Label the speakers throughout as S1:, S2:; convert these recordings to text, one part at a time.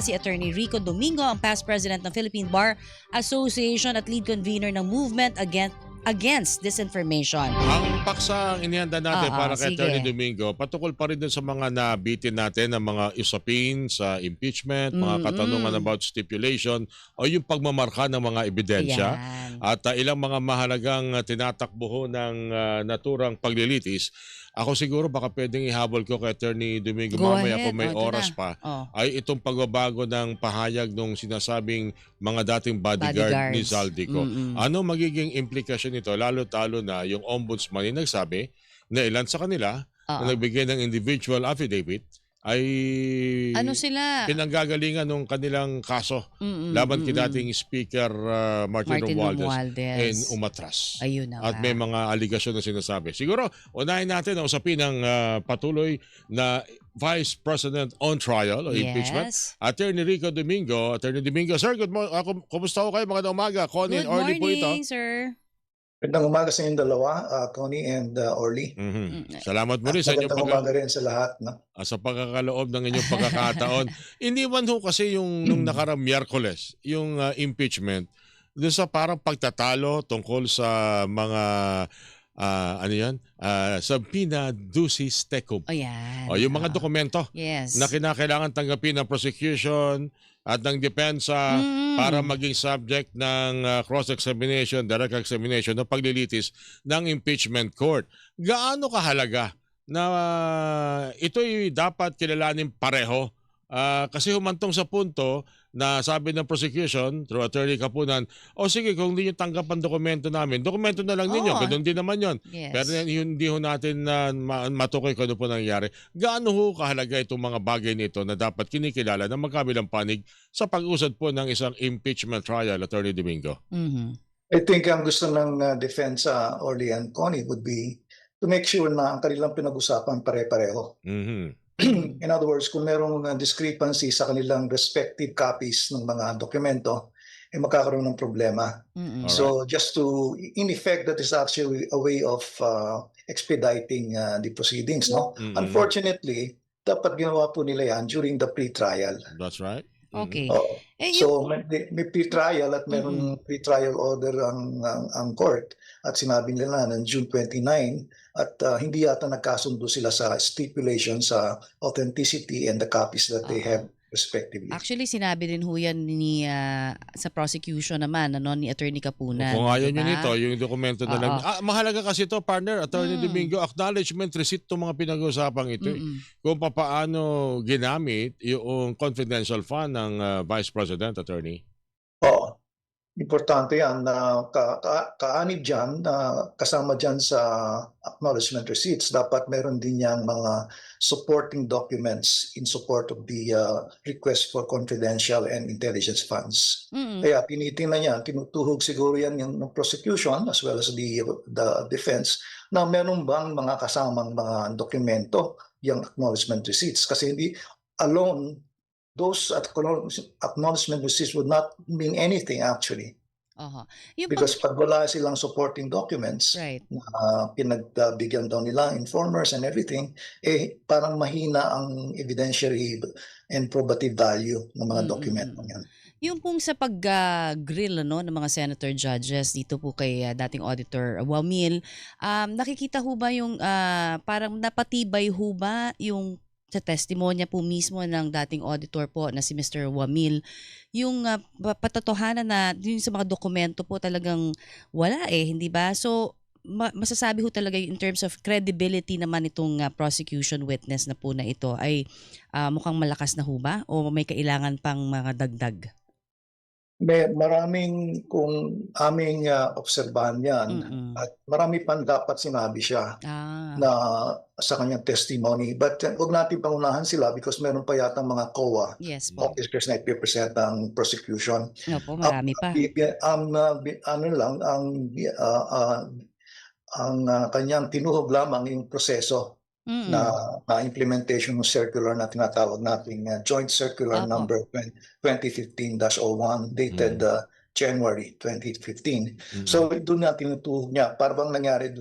S1: Si Attorney Rico Domingo, ang past president ng Philippine Bar Association at lead convener ng Movement Against Disinformation.
S2: Ang paksa ang inihanda natin para kay
S1: sige.
S2: Attorney Domingo, patukol pa rin dun sa mga nabitin natin ng mga usapin sa impeachment, mga katanungan about stipulation o yung pagmamarka ng mga ebidensya.
S1: Ayan.
S2: At ilang mga mahalagang tinatakbo ho ng naturang paglilitis. Ako siguro baka pwedeng ihabol ko kay Attorney Domingo
S1: Go
S2: mamaya
S1: ahead.
S2: kung may
S1: Ito
S2: oras
S1: na.
S2: pa,
S1: Oh.
S2: ay itong pagbabago ng pahayag nung sinasabing mga dating bodyguard ni
S1: Bodyguards.
S2: Zaldico. Ano magiging implikasyon nito? Lalo-talo na yung ombudsman yung nagsabi na ilan sa kanila na nagbigay ng individual affidavit ay
S1: Ano sila?
S2: pinanggagalingan ng kanilang kaso laban kay dating Speaker Martin Romualdez and umatras.
S1: Ayun na
S2: At
S1: nga.
S2: may mga aligasyon na sinasabi. Siguro, unahin natin ang usapin ng patuloy na Vice President on trial o impeachment.
S1: Yes.
S2: Attorney Rico Domingo. Attorney Domingo, sir, good morning. Kumusta ho kayo? Magandang umaga. Connie
S1: Good
S2: and Orly po ito.
S1: morning, sir.
S3: Magandang umaga sa inyong dalawa, Connie and Orly.
S2: Salamat mo rin sa inyong
S3: Magandang umaga rin sa lahat. No?
S2: sa pagkakaloob ng inyong pagkakataon. Iniwan ho kasi yung nung nakarang Miyerkules, yung impeachment, doon sa parang pagtatalo tungkol sa mga ano yan? Subpoena ducis tecum.
S1: Ayan.
S2: O yung mga dokumento
S1: Yes.
S2: na kinakailangan tanggapin ng prosecution at ng depensa para maging subject ng cross-examination, direct examination ng paglilitis ng impeachment court. Gaano kahalaga na ito'y dapat kilalanin pareho? Kasi humantong sa punto na sabi ng prosecution through Attorney Kapunan, o sige, kung hindi nyo tanggap ang dokumento namin, dokumento na lang ninyo, ganun din naman yon.
S1: Yes.
S2: Pero hindi ho natin matukoy kung ano po nangyari. Gaano ho kahalaga itong mga bagay nito na dapat kinikilala ng magkabilang panig sa pag-usad po ng isang impeachment trial, Attorney Domingo?
S3: I think ang gusto ng defense, Orly and Connie, would be to make sure na ang kanilang pinag-usapan pare-pareho. In other words, kung merong discrepancy sa kanilang respective copies ng mga dokumento, magkakaroon ng problema. So just to, in effect, that is actually a way of expediting the proceedings. No? Unfortunately, dapat ginawa po nila yan during the pre-trial.
S2: That's right.
S1: Okay.
S3: So may pre-trial at meron pre-trial order ang court at sinabi nila ng June 29 at hindi yata nagkasundo sila sa stipulation sa authenticity and the copies that they have respectively.
S1: Actually, sinabi din ho yan ni, sa prosecution naman, ni Attorney Kapunan.
S2: Kung ayaw nyo
S1: diba?
S2: nito, yung dokumento na lang. Mahalaga kasi ito, partner, Attorney Domingo, acknowledgement receipt itong mga pinag-uusapan ito. Kung paano ginamit yung confidential fund ng Vice President, Attorney.
S3: Oo. Importante yan na kaanib dyan, kasama dyan sa acknowledgement receipts, dapat meron din yang mga supporting documents in support of the request for confidential and intelligence funds. Kaya tinitingnan yan, tinutuhog siguro yan yung prosecution as well as the defense na meron bang mga kasamang mga dokumento, yung acknowledgement receipts. Kasi hindi alone, those acknowledgement receipts would not mean anything actually. Because pag wala silang supporting documents, na pinagbigyan daw nila informers and everything, parang mahina ang evidentiary and probative value ng mga dokumento yan.
S1: Yung pong sa pag-grill ng mga senator judges dito po kay dating auditor Wamil, nakikita ho ba yung parang napatibay ho ba yung sa testimonya po mismo ng dating auditor po na si Mr. Wamil, yung patotohanan na yung sa mga dokumento po talagang wala hindi ba? So, masasabi ho talaga in terms of credibility naman itong prosecution witness na po na ito ay mukhang malakas na ho ba? O may kailangan pang mga dagdag?
S3: Maraming kung aming obserbahan yan at marami pang dapat sinabi siya na sa kanyang testimony. But huwag natin pangunahan sila because meron pa yata mga COA officers na ipipresent ang prosecution.
S1: Opo, marami pa.
S3: Ang kanyang tinuhog lamang yung proseso na implementation ng circular na tinatawag nating Joint Circular number 2015-01 dated January 2015. So doon na tinutuhog niya, parang nangyari doon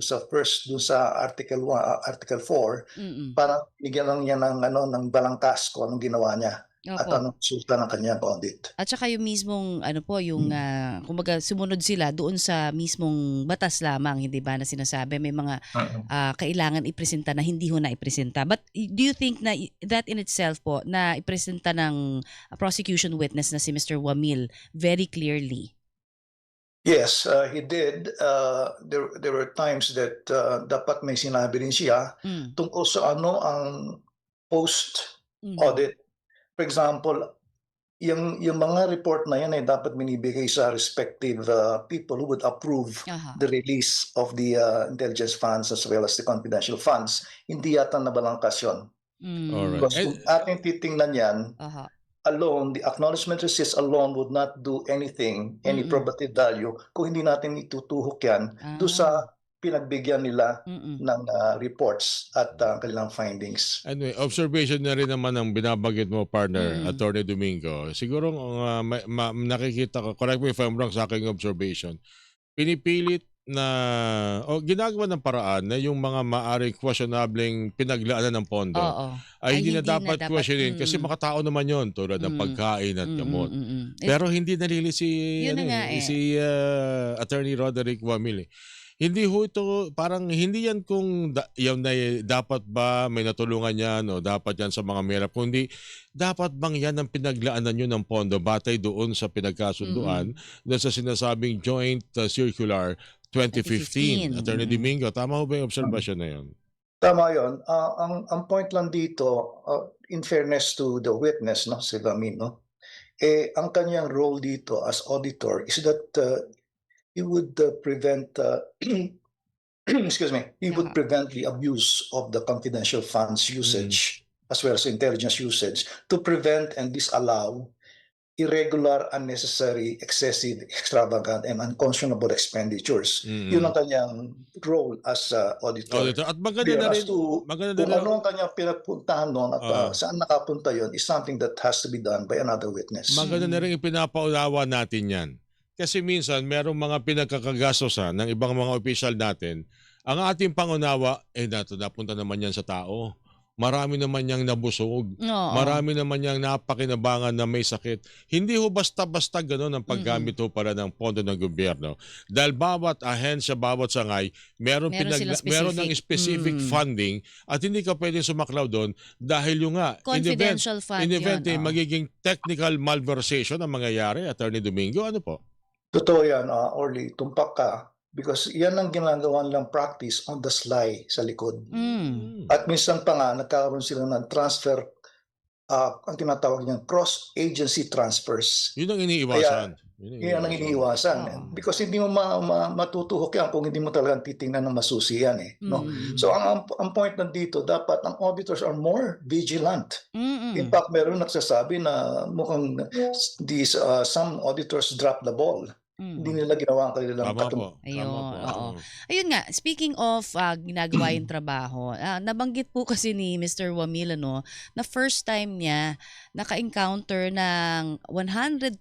S3: sa Article 4, parang bigyan lang niya ng balangkas kung anong ginawa niya. at
S1: Opo.
S3: anong resulta ng kanyang audit.
S1: At saka yung mismong ano po, yung, kumbaga sumunod sila doon sa mismong batas lamang, hindi ba, na sinasabi may mga,
S3: Mm.
S1: kailangan ipresenta na hindi ho naipresenta. But do you think na that in itself po na ipresenta ng prosecution witness na si Mr. Wamil very clearly?
S3: Yes, he did. There were times that dapat may sinabi rin siya
S1: Hmm,
S3: tungkol sa ano ang
S1: mhm.
S3: post-audit. For example, yung mga report na yan ay dapat binibigay sa respective people who would approve
S1: Aha.
S3: the release of the intelligence funds as well as the confidential funds. Hindi yata nabalangkas yun.
S2: Alright.
S3: Because kung ating titingnan yan,
S1: Aha.
S3: alone, the acknowledgement receipts alone would not do anything, any
S1: Mm.
S3: probative value, kung hindi natin itutuhok yan doon sa
S1: Ah,
S3: pinagbigyan nila
S1: mm.
S3: ng reports at kanilang findings.
S2: Anyway, observation na rin naman ang binabanggit mo, partner,
S1: Mm.
S2: Attorney Domingo. Siguro nakikita ko, correct me if I'm wrong sa aking observation, pinipilit na o ginagawa ng paraan na yung mga maaring questionableng pinaglaanan ng pondo
S1: Oo.
S2: ay hindi na
S1: Hindi na
S2: dapat
S1: dapat
S2: questionin kasi makatao naman yon tulad ng
S1: Mm.
S2: pagkain at gamot.
S1: It
S2: Pero hindi nalili si
S1: yun na
S2: ano
S1: nga
S2: eh,
S1: eh.
S2: si Attorney Roderick Wamil eh. Hindi ho ito, parang hindi yan kung yan na dapat ba may natulungan yan o dapat yan sa mga mahirap. Kundi dapat bang yan ang pinaglaanan nyo ng pondo batay doon sa pinagkasunduan doon sa sinasabing Joint Circular 2015.
S1: 2015.
S2: Attorney Domingo, tama ho ba yung obserbasyon na yun?
S3: Tama yun. Ang point lang dito, in fairness to the witness, no, si Lamin, no, ang kanyang role dito as auditor is that he would prevent, excuse me, he would
S1: Aha.
S3: prevent the abuse of the confidential funds usage as well as intelligence usage to prevent and disallow irregular, unnecessary, excessive, extravagant, and unconscionable expenditures. Yun ang kanyang role as auditor.
S2: Auditor. At maganda
S3: Clear
S2: na
S3: as
S2: rin,
S3: to
S2: maganda
S3: kung
S2: na rin,
S3: ano ang kanyang pinapuntahan noon at saan nakapunta yun is something that has to be done by another witness.
S2: maganda na rin ipinapaunawa natin yan. Kasi minsan, merong mga pinagkakagastosan ng ibang mga opisyal natin. Ang ating pangunawa, napunta naman yan sa tao. Marami naman niyang nabusog.
S1: Oo.
S2: Marami naman niyang napakinabangan na may sakit. Hindi ho basta-basta gano'n ang paggamit ho pala ng pondo ng gobyerno. Dahil bawat ahensya, bawat sangay, meron
S1: Meron silang
S2: ng specific
S1: specific.
S2: funding at hindi ka pwedeng sumaklaw doon dahil yung nga,
S1: Confidential fund
S2: in event
S1: yun. Oo.
S2: magiging technical malversation ang mangyayari, Attorney Domingo, ano po?
S3: Totoo yan, Orly, tumpak ka. Because yan ang ginagawa nilang practice on the sly sa likod. At minsan pa nga, nagkakaroon sila ng transfer, ang tinatawag niyang cross-agency transfers.
S2: Yun ang iniiwasan.
S3: Yan ang iniiwasan.
S1: Oo.
S3: Because hindi mo matutuhok yan kung hindi mo talagang titingnan ng masusi yan eh. No?
S1: Mm.
S3: So ang point nandito, dapat ang auditors are more vigilant. In fact, meron nagsasabi na mukhang some auditors drop the ball. Hindi nila ginawa ang kanilang
S2: Tama po.
S1: Ayun,
S2: Tama po.
S1: oo. Ayun nga, speaking of ginagawa yung trabaho, nabanggit po kasi ni Mr. Wamil na first time niya naka-encounter ng 125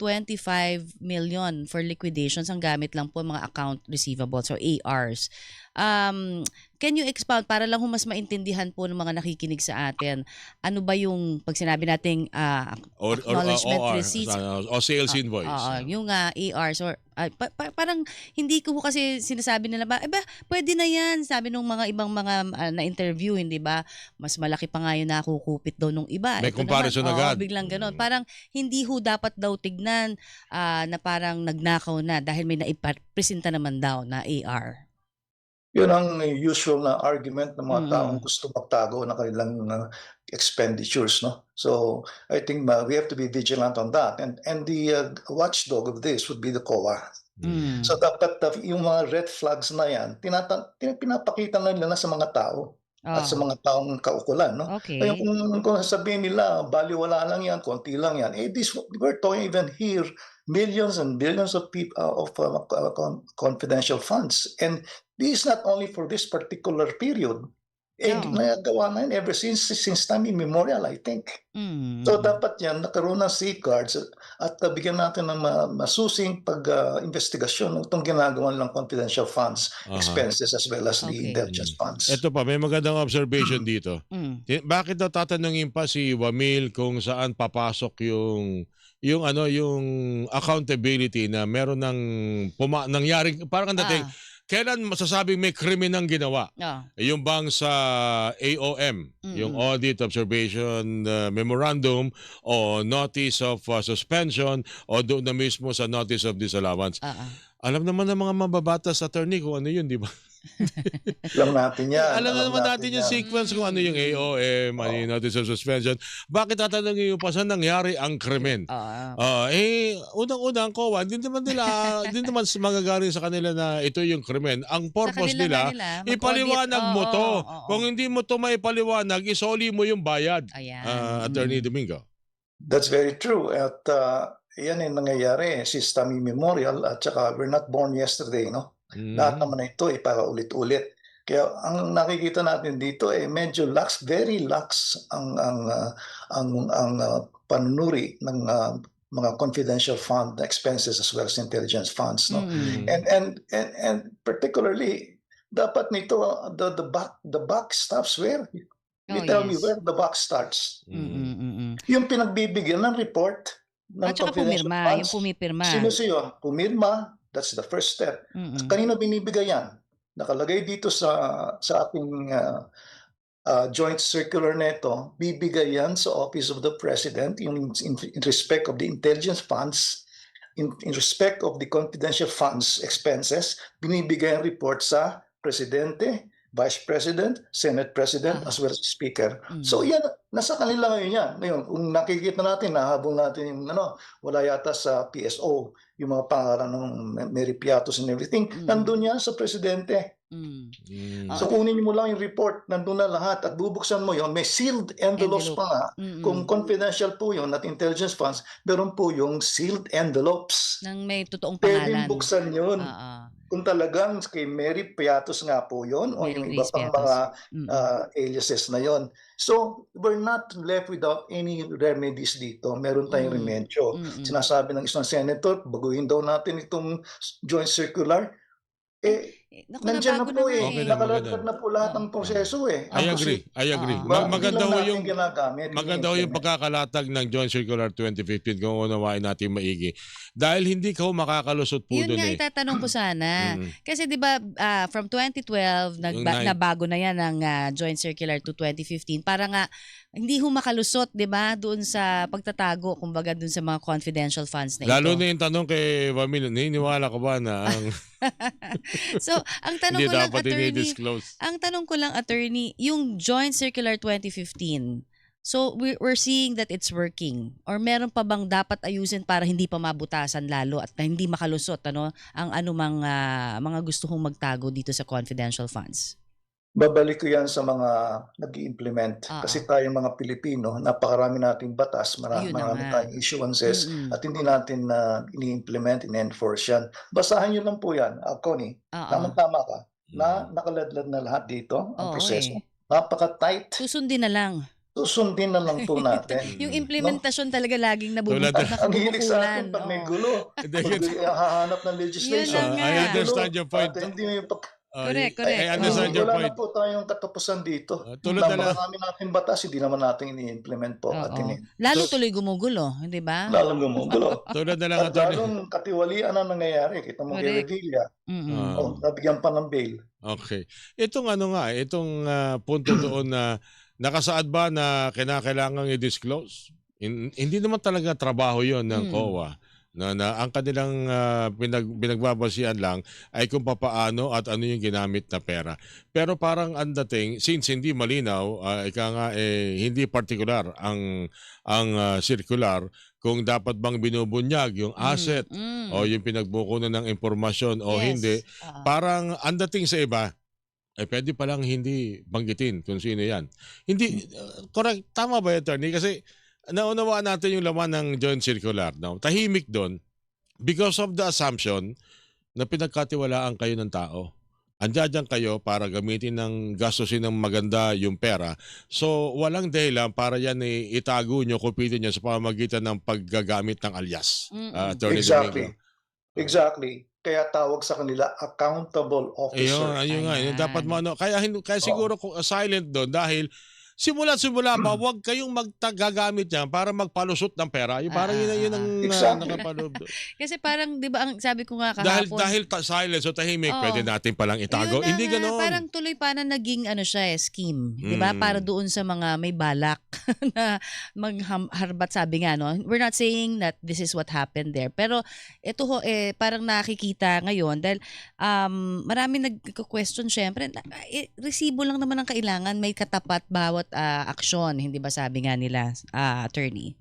S1: million for liquidations. Ang gamit lang po mga account receivables or ARs. Can you expound para lang mas maintindihan po ng mga nakikinig sa atin, ano ba yung pag sinabi nating acknowledgement receipts
S2: O sales invoice.
S1: yung ARs or parang hindi ko kasi sinasabi nila ba pwede na yan, sabi nung mga ibang mga na-interview, hindi ba mas malaki pa nga yung nakukupit daw nung iba.
S2: May
S1: Ito
S2: comparison
S1: naman,
S2: agad.
S1: biglang ganon. Parang hindi ho dapat daw tignan na parang nagnakaw na dahil may naipresenta naman daw na AR.
S3: Yun ang usual na argument ng mga taong
S1: Mm.
S3: gusto magtago ng kanilang expenditures, no? So I think we have to be vigilant on that, and the watchdog of this would be the COA.
S1: Mm.
S3: So dapat yung mga red flags na yan, pinapakita na nila sa mga tao at sa mga taong kaukulan, no? Kaya
S1: Okay.
S3: kung sabihin nila, baliwala lang yan, konti lang yan, we're talking even here, millions and billions of people confidential funds. And this is not only for this particular period.
S1: Oo.
S3: nagagawa na yun ever since time immemorial, I think. So dapat yan nagkaroon ng safeguards at bigyan natin ng masusing investigasyon itong ginagawa nilang confidential funds,
S2: Aha.
S3: expenses as well as the
S1: Okay.
S3: intelligence funds.
S2: Ito pa, may magandang observation dito. Bakit daw tatanungin pa si Wamil kung saan papasok yung accountability na meron ng nangyaring parang ang dating kailan masasabing may krimen ang ginawa? Yung bang sa AOM, yung Audit Observation Memorandum o Notice of Suspension o doon na mismo sa Notice of Disallowance. Alam naman ng mga mababatas attorney kung ano yun, di ba?
S3: Alam natin yan.
S2: Alam naman natin yung sequence kung ano yung AOM, ano yung Notice of Suspension. Bakit tatanungin yung pa saan nangyari ang krimen? Unang-unang COA, hindi naman magagaling sa kanila na ito yung krimen. Ang purpose nila, ipaliwanag mo to. Kung hindi mo to maipaliwanag, isoli mo yung bayad. Attorney Domingo.
S3: That's very true. At yan yung nangyayari since Tami Memorial at saka we're not born yesterday, no? Lahat naman na ito ipaulit-ulit. Kaya ang nakikita natin dito medyo very lax ang panunuri ng mga confidential fund expenses as well as intelligence funds, no. And particularly dapat nito the buck stops where you tell me where the buck starts. Yung pinagbibigyan ng report ng
S1: At saka
S3: confidential
S1: pumirma,
S3: funds.
S1: yung pumipirma.
S3: Sino siya? Pumirma. That's the first step. Kanino binibigay yan? Nakalagay dito sa ating joint circular neto, bibigay yan sa Office of the President in respect of the intelligence funds, in respect of the confidential funds expenses, binibigay ang report sa Presidente, Vice President, Senate President, as well as Speaker. So yan, nasa kanila ngayon yan. Ngayon, kung nakikita natin, nahabol natin yung wala yata sa PSO, yung mga pangalan ng Mary Piatos and everything, nandun yan sa Presidente. So kunin mo lang yung report, nandun na lahat at bubuksan mo yon, may sealed envelopes pa nga. Kung confidential po yon at intelligence funds, meron po yung sealed envelopes.
S1: Nang may totoong
S3: Pwedeng
S1: pangalan.
S3: buksan yun. Kung talagang kay Mary Piatos nga po yon o yung iba pang mga aliases na yon. So we're not left without any remedies dito. Meron tayong remedyo. Sinasabi ng isang senator, baguhin daw natin itong joint circular. Nandiyan na po nakalagdag na po lahat ng proseso
S2: I agree. Maganda ho yung pagkakalatag ng Joint Circular 2015 kung unawain natin maigi. Dahil hindi ka makakalusot po doon.
S1: Yun nga itatanong ko sana. Kasi di ba from 2012, nabago na yan ang Joint Circular to 2015 para nga hindi ho makalusot, di ba, doon sa pagtatago, kumbaga doon sa mga confidential funds na ito.
S2: Lalo na yung tanong kay Wamil, niniwala ka ba na ang
S1: So, ang tanong ko lang, attorney, yung Joint Circular 2015, so we're seeing that it's working. Or meron pa bang dapat ayusin para hindi pa mabutasan lalo at hindi makalusot ang anumang mga gusto kong magtago dito sa confidential funds?
S3: Babalik ko yan sa mga nag-i-implement. Kasi tayong mga Pilipino, napakarami nating batas, marami tayong issuances, at hindi natin ini-implement, in-enforce yan. Basahan nyo lang po yan, Connie. Tama ka, na nakaladlad na lahat dito, ang proseso. Napaka-tight.
S1: Susundin na lang.
S3: Susundin na lang po natin.
S1: Yung implementasyon talaga laging nabubukulan.
S3: Ang hilig sa atin pag may gulo, hahanap ng legislation.
S2: I understand your point.
S3: Hindi mo
S1: Correct.
S2: I understand your point.
S3: Wala na po tayong katapusan dito.
S2: Tulad na lang.
S3: Marami natin batas, hindi naman natin ini-implement po.
S1: Lalo tuloy gumugulo, hindi ba?
S3: Lalong gumugulo.
S2: Tulad na lang.
S3: At lalong katiwalian ang nangyayari. Kita mo kay Revilla. Nabigyan pa ng bail.
S2: Okay. Itong punto doon na nakasaad ba na kinakailangan i-disclose? Hindi naman talaga trabaho yon ng COA. Na ang kanilang pinagbabasihan lang ay kung papaano at ano yung ginamit na pera. Pero parang ang dating, since hindi malinaw, hindi particular ang circular kung dapat bang binubunyag yung asset o yung pinagbukunan ng impormasyon o hindi. Parang ang dating sa iba, pwede palang hindi banggitin kung sino yan. Hindi, correct, tama ba attorney? Kasi naunawaan natin yung laman ng joint circular. No? Tahimik doon because of the assumption na pinagkatiwalaan kayo ng tao. Andiyan kayo para gamitin ng gastusin ng maganda yung pera. So, walang dahilan para yan itago nyo, kupitin nyo sa pamamagitan ng paggagamit ng alias. Attorney
S3: Exactly.
S2: Domingo.
S3: Exactly. Kaya tawag sa kanila accountable officer.
S2: Ayun nga. Yung dapat mo ano. Kaya siguro kung silent doon dahil simula pa, huwag kayong gagamit yan para magpalusot ng pera. Yung parang yun ang
S3: Exactly.
S2: nakapaloob doon.
S1: Kasi parang, di ba, ang sabi ko nga
S2: Dahil,
S1: kahapon,
S2: dahil silent o tahimik, pwede natin palang itago.
S1: ayun na
S2: Hindi
S1: nga,
S2: ganoon.
S1: parang tuloy pa na naging siya scheme, 'di ba? Para doon sa mga may balak na magharbat, sabi nga no. We're not saying that this is what happened there. Pero ito ho parang nakikita ngayon dahil marami nagko-question syempre. Resibo lang naman ang kailangan, may katapat bawat aksyon, hindi ba sabi nga nila, attorney?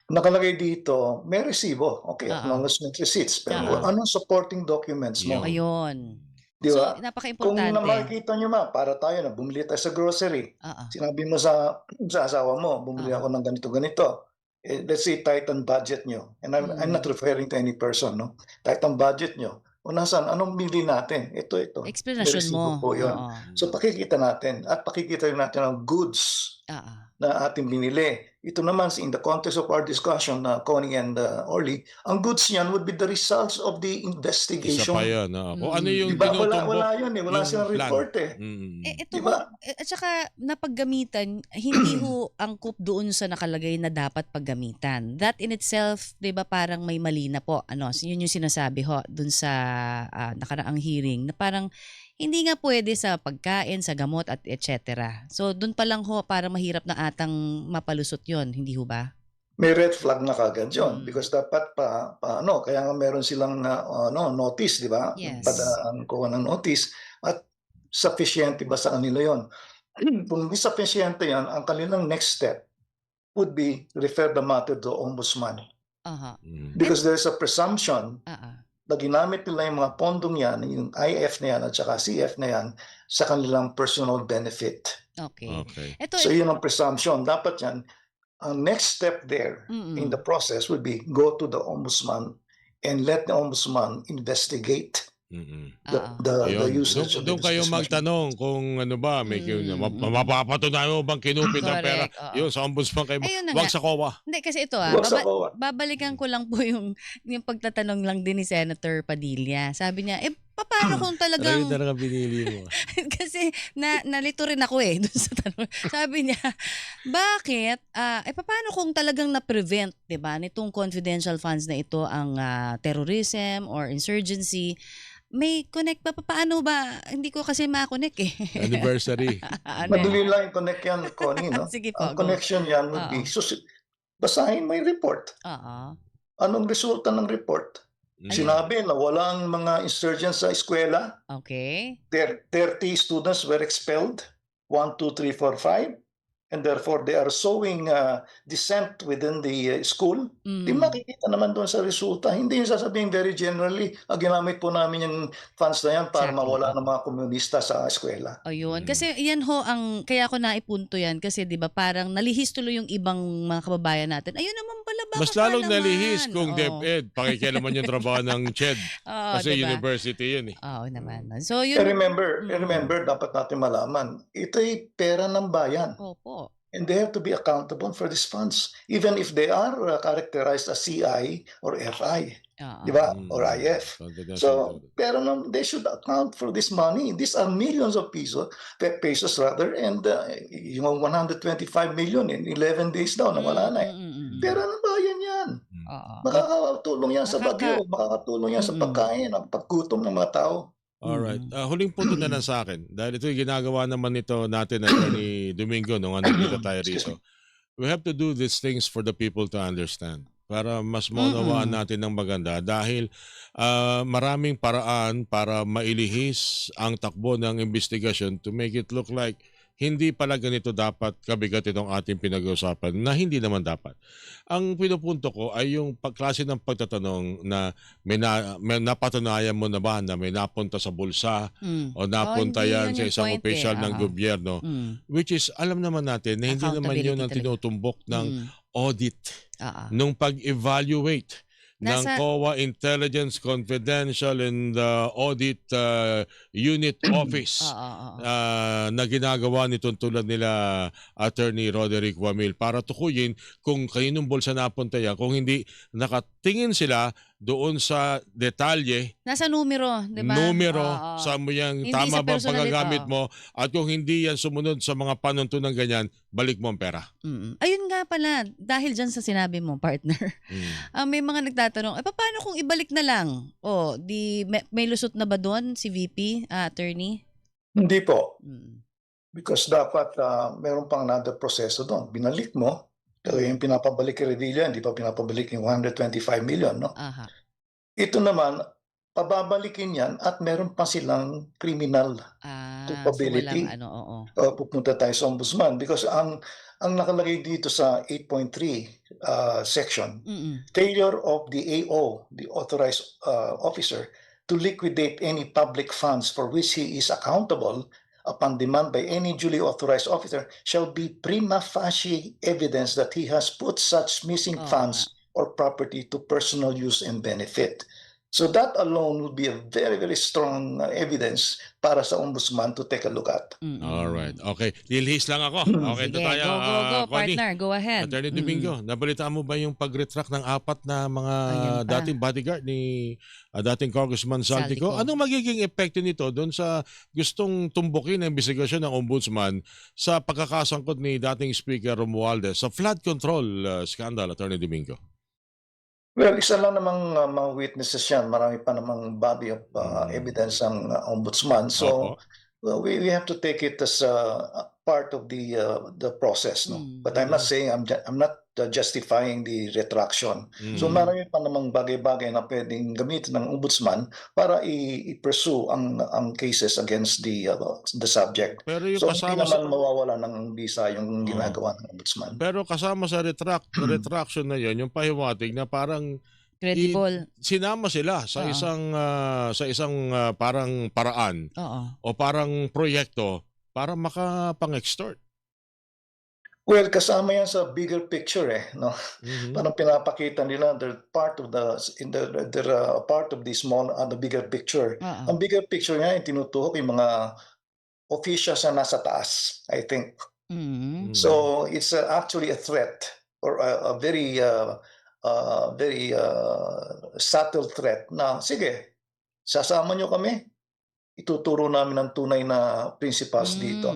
S3: Nakalagay dito, may resibo. Okay, acknowledgement receipts. Pero anong supporting documents mo?
S1: Ayun.
S3: Di ba?
S1: So,
S3: Kung
S1: napaka-importante.
S3: makikita nyo para tayo na bumili tayo sa grocery, sinabi mo sa asawa mo, bumili ako ng ganito-ganito. Let's say tight ang budget nyo. And I'm not referring to any person, no? Tight ang budget nyo. O nasaan, anong bili natin? Ito.
S1: Explanation mo.
S3: Po yun. So pakikita natin. At pakikita rin natin ang goods na ating binili. Ito naman, in the context of our discussion, Connie and Orly, ang goods niyan would be the results of the
S2: Isa
S3: investigation.
S2: pa yun. Kung ano yung
S3: Diba?
S2: tinutumbok.
S3: Wala yun eh. Wala
S2: yung
S3: silang
S2: plan.
S3: report eh.
S1: Ito
S3: Diba?
S1: at saka napaggamitan, hindi ho angkop doon sa nakalagay na dapat paggamitan. That in itself, 'di ba, parang may mali na po. Yun yung sinasabi ho doon sa nakaraang hearing na parang hindi nga pwede sa pagkain, sa gamot at etc. So doon pa lang ho para mahirap na atang mapalusot yon, hindi ho ba?
S3: May red flag na kagad yun because dapat kaya nga meron silang notice, di ba?
S1: Yes.
S3: Padaan ko ng notice at sufficient ba sa kanila yon? Kung hindi sufficient yan, ang kanilang next step would be refer the matter to Ombudsman. Because there's a presumption na ginamit nila yung mga pondong yan, yung IF na yan at saka CF na yan sa kanilang personal benefit.
S1: Okay.
S3: So yun ang presumption. Dapat yan, ang next step there in the process would be go to the Ombudsman and let the Ombudsman investigate the usage of
S2: doon kayo magtanong kung ano ba, may mapapatunayan mo bang kinupit ang pera. Yun, sa Ombudsman kayo. Wag sa COA.
S1: Hindi, kasi ito babalikan ko lang po yung pagtatanong lang din ni Senator Padilla. Sabi niya, paano kung talagang...
S2: Talaga binili mo.
S1: Kasi nalito rin ako dun sa tanong. Sabi niya, bakit? Paano kung talagang na-prevent, diba, nitong confidential funds na ito ang terrorism or insurgency? May connect ba? Paano ba? Hindi ko kasi ma-connect
S2: Anniversary.
S3: Madali lang i-connect yan, Connie, no?
S1: Sige po,
S3: ang connection yan would be, basahin mo yung report. Anong resulta ng report? Sinabi na walang mga insurgents sa eskwela.
S1: Okay.
S3: 30 students were expelled. 1, 2, 3, 4, 5. And therefore, they are sowing dissent within the school. Di makikita naman doon sa resulta. Hindi yung sasabihin very generally, ginamit po namin yung funds na yan para mawala ng mga komunista sa eskwela.
S1: Ayun. Kasi yan ho, kaya ko naipunto yan. Kasi di ba parang nalihis tuloy yung ibang mga kababayan natin. Ayun naman pala, baka
S2: mas lalong nalihis kung DepEd. Pakikialaman yung trabaho ng CHED. Kasi diba? University yun
S1: Oo naman. So yun.
S3: Remember, dapat natin malaman, ito'y pera ng bayan.
S1: Opo.
S3: And they have to be accountable for these funds, even if they are characterized as CI or FI, di ba? Or IF. So, pero they should account for this money. These are millions of pesos rather, and yung 125 million in 11 days daw, nawala na Pera ng bayan yan. Makakatulong yan sa bagyo, makakatulong yan sa pagkain, ang paggutom ng mga tao.
S2: Alright. Huling punto na lang sa akin. Dahil ito yung ginagawa naman nito natin ni Domingo nung nagkita tayo rito. We have to do these things for the people to understand. Para mas maunawaan natin ng maganda. Dahil maraming paraan para mailihis ang takbo ng investigasyon to make it look like hindi pala ganito dapat kabigat itong ating pinag-uusapan na hindi naman dapat. Ang pinupunto ko ay yung klase ng pagtatanong na may napatunayan mo na ba na may napunta sa bulsa o napunta yan sa isang opisyal ng gobyerno, which is alam naman natin na hindi naman yun ang tinutumbok ng audit nung pag-evaluate ng
S1: Nasa-
S2: COA Intelligence Confidential and Audit Unit Office
S1: Oo.
S2: na ginagawa nitong tulad nila Attorney Roderick Wamil para tukuyin kung kaninong bulsa napunta yan. Kung hindi nakatingin sila doon sa detalye,
S1: Nasa numero, di ba?
S2: numero,
S1: Oo.
S2: saan mo yan,
S1: Hindi
S2: tama
S1: sa
S2: ba ang
S1: personality,
S2: paggagamit
S1: oo.
S2: mo, at kung hindi yan sumunod sa mga panuntunan ganyan, balik mo ang pera.
S1: Ayun nga pala, dahil dyan sa sinabi mo, partner, may mga nagtatanong, paano kung ibalik na lang? May lusot na ba doon si VP, attorney?
S3: Hindi po.
S1: Mm.
S3: Because dapat meron pang another proseso doon. Binalik mo, pero yung pinapabalik kay Revilla, hindi pa pinapabalik yung 125 million. No?
S1: Aha.
S3: Ito naman, pababalikin yan at meron pa silang criminal
S1: So
S3: culpability.
S1: walang oo.
S3: Pupunta tayo sa ombudsman because ang nakalagay dito sa 8.3 section, failure of the AO, the authorized officer, to liquidate any public funds for which he is accountable upon demand by any duly authorized officer shall be prima facie evidence that he has put such missing
S1: Oo
S3: funds or property to personal use and benefit. So that alone would be a very, very strong evidence para sa ombudsman to take a look at.
S2: Alright. Okay. Lilihis lang ako. Okay,
S1: Sige,
S2: ito tayo.
S1: go,
S2: Connie.
S1: partner. Go ahead.
S2: Attorney Domingo, nabalitaan mo ba yung pag-retract ng 4 na mga
S1: Ayan pa.
S2: dating bodyguard ni dating Congressman Saldico?
S1: Saldico.
S2: Anong magiging epekto nito doon sa gustong tumbukin ang investigasyon ng ombudsman sa pagkakasangkot ni dating Speaker Romualdez sa flood control scandal, Attorney Domingo?
S3: Well, isa lang namang mga witnesses yan. Marami pa namang body of evidence ang ombudsman. So we have to take it as part of the process. No? But I'm not saying I'm not justifying the retraction. So marami pa namang bagay-bagay na pwedeng gamitin ng ombudsman para i-pursue ang cases against the subject.
S2: Pero yung
S3: So hindi
S2: kasama
S3: naman mawawala ng bisa yung ginagawa ng ombudsman.
S2: Pero kasama sa retraction na yon, yung pahiwatig na parang
S1: Credible.
S2: sinama sila sa isang parang paraan
S1: Oo.
S2: o parang proyekto para makapang-extort.
S3: Well, kasama yan sa bigger picture no. Parang pinapakita nila they're part of part of the small the bigger picture. Ang bigger picture nga yung tinutuhok yung mga officials na nasa taas, I think. So it's actually a threat or a very subtle threat na sige, sasama nyo kami, ituturo namin ang tunay na principles dito.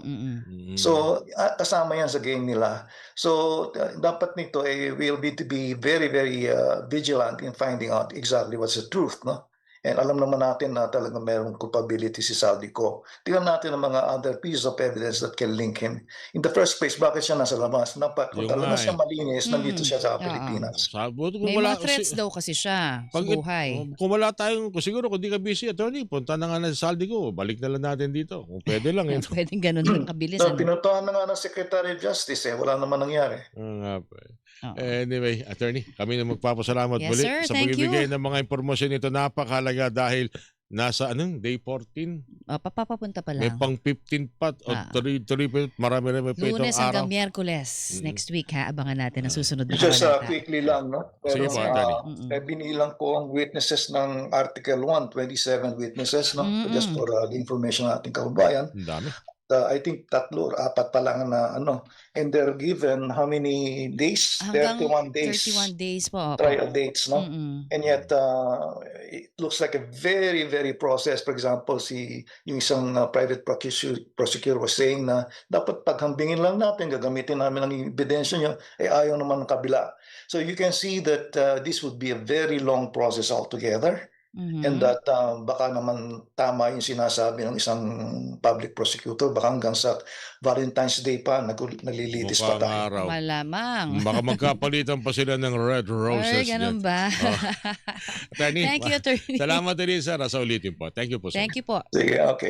S3: So kasama yan sa game nila. So dapat nito we'll need to be very, very vigilant in finding out exactly what's the truth, no? And alam naman natin na talagang mayroong culpability si Saldico. Tingnan natin ang mga other pieces of evidence that can link him. In the first place, bakit siya nasa labas? Kung talaga siya malinis, nandito siya sa Pilipinas.
S1: May mga threats daw kasi siya sa buhay.
S2: Kung wala tayong, siguro kung di ka busy, attorney, punta na nga na sa Saldico, balik na lang natin dito. Kung pwede lang.
S1: Pwedeng ganun lang kabilis.
S3: Pinuntahan na nga ng Secretary of Justice, wala naman nangyari.
S2: Anyway, attorney, kami na magpapasalamat
S1: Yes,
S2: muli
S1: sir.
S2: sa
S1: Thank
S2: pagbibigay
S1: you.
S2: ng mga impormasyon nito. Napakahalaga dahil nasa day 14,
S1: Papapunta pa
S2: may
S1: lang.
S2: pang 15 pat o 3 marami pa itong
S1: Lunes
S2: araw.
S1: hanggang Miyerkules. Next week abangan natin ang susunod na
S3: Just
S1: kabanata.
S3: quickly lang, no?
S2: Sige
S3: Pero
S2: po, attorney.
S3: binilang ko ang witnesses ng Article 1, 27 witnesses, no? Just for the information ng ating kababayan.
S2: Ang dami.
S3: I think 3 or 4 pa lang na and they're given how many days?
S1: Hanggang
S3: 31 days.
S1: 31 days po.
S3: Trial dates, no? And yet it looks like a very, very process. For example, yung isang private prosecutor was saying na dapat paghambingin lang natin, gagamitin namin ang ebidensya nyo, ayaw naman ng kabila. So you can see that this would be a very long process altogether. And that baka naman tama yung sinasabi ng isang public prosecutor, baka hanggang sa Valentine's Day pa nalilitis pa
S2: Mukhang
S3: tayo.
S2: araw.
S1: Malamang.
S2: Baka magkapalitan pa sila ng red roses.
S1: Ay, ganun ba?
S2: Attorney,
S1: Thank you, attorney.
S2: salamat din, sir. Sa ulitin po. Thank you po, sir.
S1: Thank you po.
S3: Sige, okay.